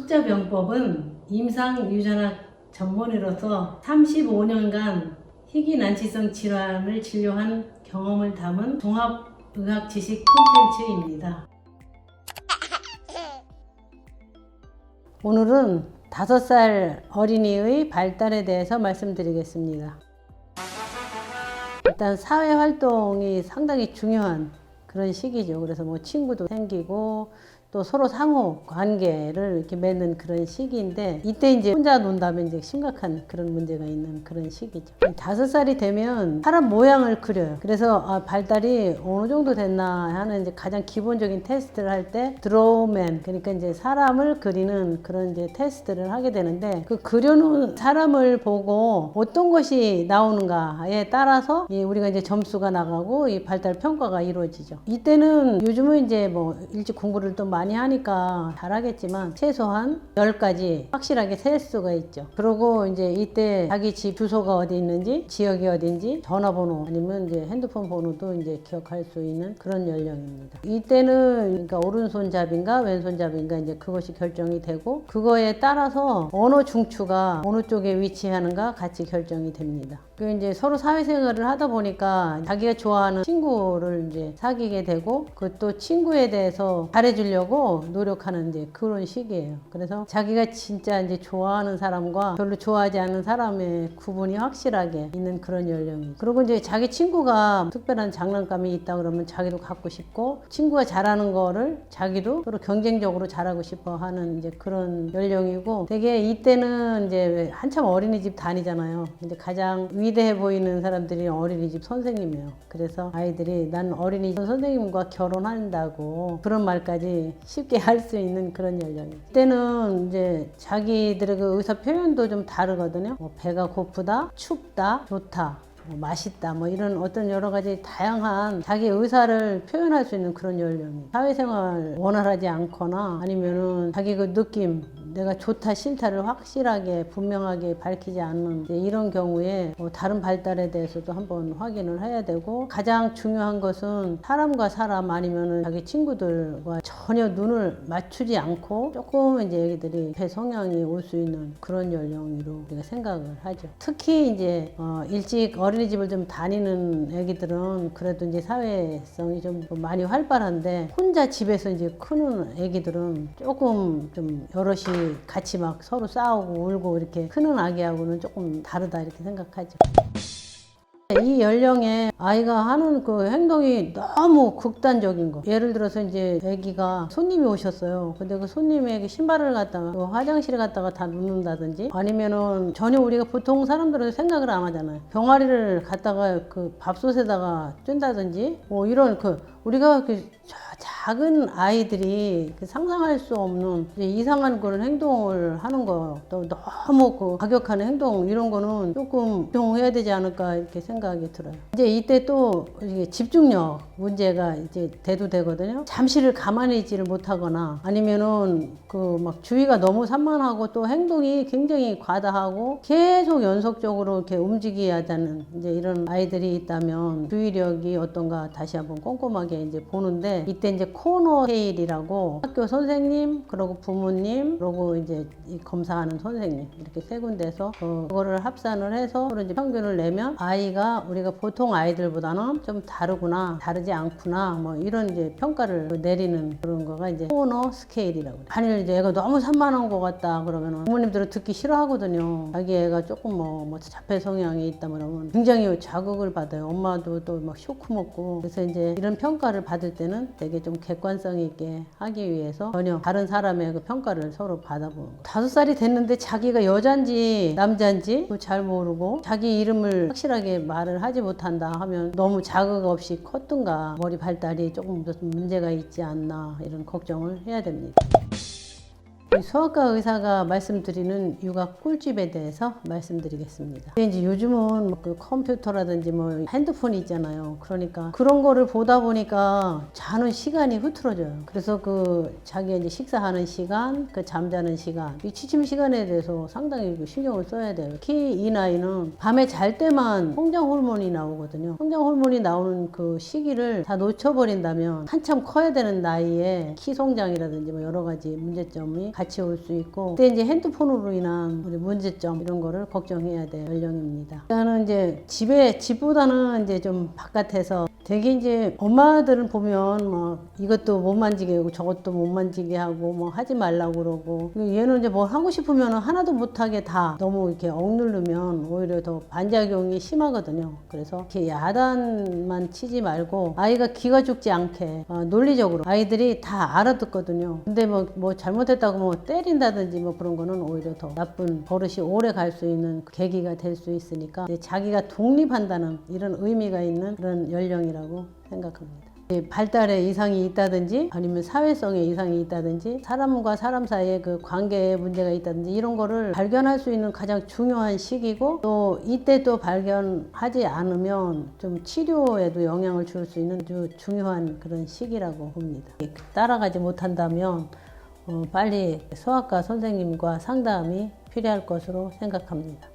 흑자병법은 임상유전학 전문의로서 35년간 희귀난치성 질환을 진료한 경험을 담은 종합의학 지식 콘텐츠입니다. 오늘은 5살 어린이의 발달에 대해서 말씀드리겠습니다. 일단 사회활동이 상당히 중요한 그런 시기죠. 그래서 뭐 친구도 생기고 또 서로 상호 관계를 이렇게 맺는 그런 시기인데, 이때 이제 혼자 논다면 이제 심각한 그런 문제가 있는 그런 시기죠. 5살이 되면 사람 모양을 그려요. 그래서 발달이 어느 정도 됐나 하는 이제 가장 기본적인 테스트를 할 때 드로우맨, 그러니까 이제 사람을 그리는 그런 이제 테스트를 하게 되는데, 그 그려놓은 사람을 보고 어떤 것이 나오는가에 따라서 우리가 이제 점수가 나가고 이 발달 평가가 이루어지죠. 이때는 요즘은 이제 뭐 일찍 공부를 또 많이 하니까 잘하겠지만 최소한 10가지 확실하게 셀 수가 있죠. 그리고 이제 이때 자기 집 주소가 어디 있는지, 지역이 어딘지, 전화번호 아니면 이제 핸드폰 번호도 이제 기억할 수 있는 그런 연령입니다. 이때는 그러니까 오른손잡인가 왼손잡인가 이제 그것이 결정이 되고, 그거에 따라서 언어 중추가 어느 쪽에 위치하는가 같이 결정이 됩니다. 그 이제 서로 사회생활을 하다 보니까 자기가 좋아하는 친구를 이제 사귀게 되고, 그 또 친구에 대해서 잘해주려고 노력하는 이제 그런 시기예요. 그래서 자기가 진짜 이제 좋아하는 사람과 별로 좋아하지 않는 사람의 구분이 확실하게 있는 그런 연령이에요. 그리고 이제 자기 친구가 특별한 장난감이 있다 그러면 자기도 갖고 싶고, 친구가 잘하는 거를 자기도 서로 경쟁적으로 잘하고 싶어 하는 이제 그런 연령이고, 되게 이때는 이제 한참 어린이집 다니잖아요. 근데 가장 위대해 보이는 사람들이 어린이집 선생님이에요. 그래서 아이들이 난 어린이집 선생님과 결혼한다고 그런 말까지 쉽게 할 수 있는 그런 연령이에요. 이때는 이제 자기들의 그 의사 표현도 좀 다르거든요. 뭐 배가 고프다, 춥다, 좋다, 맛있다, 뭐 이런 어떤 여러 가지 다양한 자기 의사를 표현할 수 있는 그런 연령이에요. 사회생활 원활하지 않거나 아니면은 자기 그 느낌, 내가 좋다 싫다를 확실하게 분명하게 밝히지 않는 이런 경우에 다른 발달에 대해서도 한번 확인을 해야 되고, 가장 중요한 것은 사람과 사람 아니면은 자기 친구들과 전혀 눈을 맞추지 않고 조금 이제 애기들이 배 성향이 올 수 있는 그런 연령으로 우리가 생각을 하죠. 특히 이제 일찍 어린이집을 좀 다니는 애기들은 그래도 이제 사회성이 좀 많이 활발한데, 혼자 집에서 이제 크는 애기들은 조금 좀 여럿이 같이 막 서로 싸우고 울고 이렇게 크는 아기하고는 조금 다르다 이렇게 생각하죠. 이 연령에 아이가 하는 그 행동이 너무 극단적인 거. 예를 들어서 이제 아기가 손님이 오셨어요. 근데 그 손님에게 신발을 갖다가 화장실에 갖다가 다 놓는다든지, 아니면은 전혀 우리가 보통 사람들은 생각을 안 하잖아요. 병아리를 갖다가 그 밥솥에다가 쫀다든지, 뭐 이런 우리가 작은 아이들이 상상할 수 없는 이상한 그런 행동을 하는 거, 또 너무 과격한 행동, 이런 거는 조금 조정해야 되지 않을까 이렇게 생각이 들어요. 이제 이때 또 집중력 문제가 이제 대두되거든요. 잠시를 가만히 있지를 못하거나, 아니면은 막 주위가 너무 산만하고 또 행동이 굉장히 과다하고 계속 연속적으로 이렇게 움직여야 되는 이제 이런 아이들이 있다면 주의력이 어떤가 다시 한번 꼼꼼하게 이제 보는데, 이때 이제 코너 테일이라고 학교 선생님, 그리고 부모님, 그리고 이제 검사하는 선생님, 이렇게 3군데서 그거를 합산을 해서 서로 이제 평균을 내면 아이가 우리가 보통 아이들보다는 좀 다르구나, 다르지 않구나, 뭐 이런 이제 평가를 내리는 그런 거가 이제 코너 스케일이라고 그래요. 만일 이제 애가 너무 산만한 것 같다 그러면은 부모님들은 듣기 싫어하거든요. 자기 애가 조금 뭐 자폐 성향이 있다 그러면 굉장히 자극을 받아요. 엄마도 또 막 쇼크 먹고. 그래서 이제 이런 평가를 받을 때는 되게 좀 객관성 있게 하기 위해서 전혀 다른 사람의 그 평가를 서로 받아보는 거예요. 5살이 됐는데 자기가 여잔지 남잔지 잘 모르고 자기 이름을 확실하게 말을 하지 못한다 하면 너무 자극 없이 컸든가 머리 발달이 조금 문제가 있지 않나 이런 걱정을 해야 됩니다. 소아과 의사가 말씀드리는 육아 꿀팁에 대해서 말씀드리겠습니다. 이제 요즘은 그 컴퓨터라든지 뭐 핸드폰이 있잖아요. 그러니까 그런 거를 보다 보니까 자는 시간이 흐트러져요. 그래서 자기 이제 식사하는 시간, 잠자는 시간, 이 취침 시간에 대해서 상당히 신경을 써야 돼요. 특히 이 나이는 밤에 잘 때만 성장 호르몬이 나오거든요. 성장 호르몬이 나오는 그 시기를 다 놓쳐버린다면 한참 커야 되는 나이에 키 성장이라든지 뭐 여러 가지 문제점이 같이 올 수 있고, 그때 이제 핸드폰으로 인한 우리 문제점 이런 거를 걱정해야 될 연령입니다. 일단은 이제 집보다는 이제 좀 바깥에서 되게 이제 엄마들은 보면 뭐 이것도 못 만지게 하고 저것도 못 만지게 하고 뭐 하지 말라고 그러고, 얘는 이제 뭐 하고 싶으면 하나도 못하게 다 너무 이렇게 억누르면 오히려 더 반작용이 심하거든요. 그래서 이렇게 야단만 치지 말고 아이가 기가 죽지 않게 논리적으로 아이들이 다 알아듣거든요. 근데 뭐 잘못했다고 뭐 때린다든지 뭐 그런 거는 오히려 더 나쁜 버릇이 오래 갈 수 있는 계기가 될 수 있으니까 자기가 독립한다는 이런 의미가 있는 그런 연령이라고 생각합니다. 발달에 이상이 있다든지 아니면 사회성에 이상이 있다든지 사람과 사람 사이에 그 관계에 문제가 있다든지 이런 거를 발견할 수 있는 가장 중요한 시기고, 또 이때 또 발견하지 않으면 좀 치료에도 영향을 줄 수 있는 아주 중요한 그런 시기라고 봅니다. 따라가지 못한다면 빨리 소아과 선생님과 상담이 필요할 것으로 생각합니다.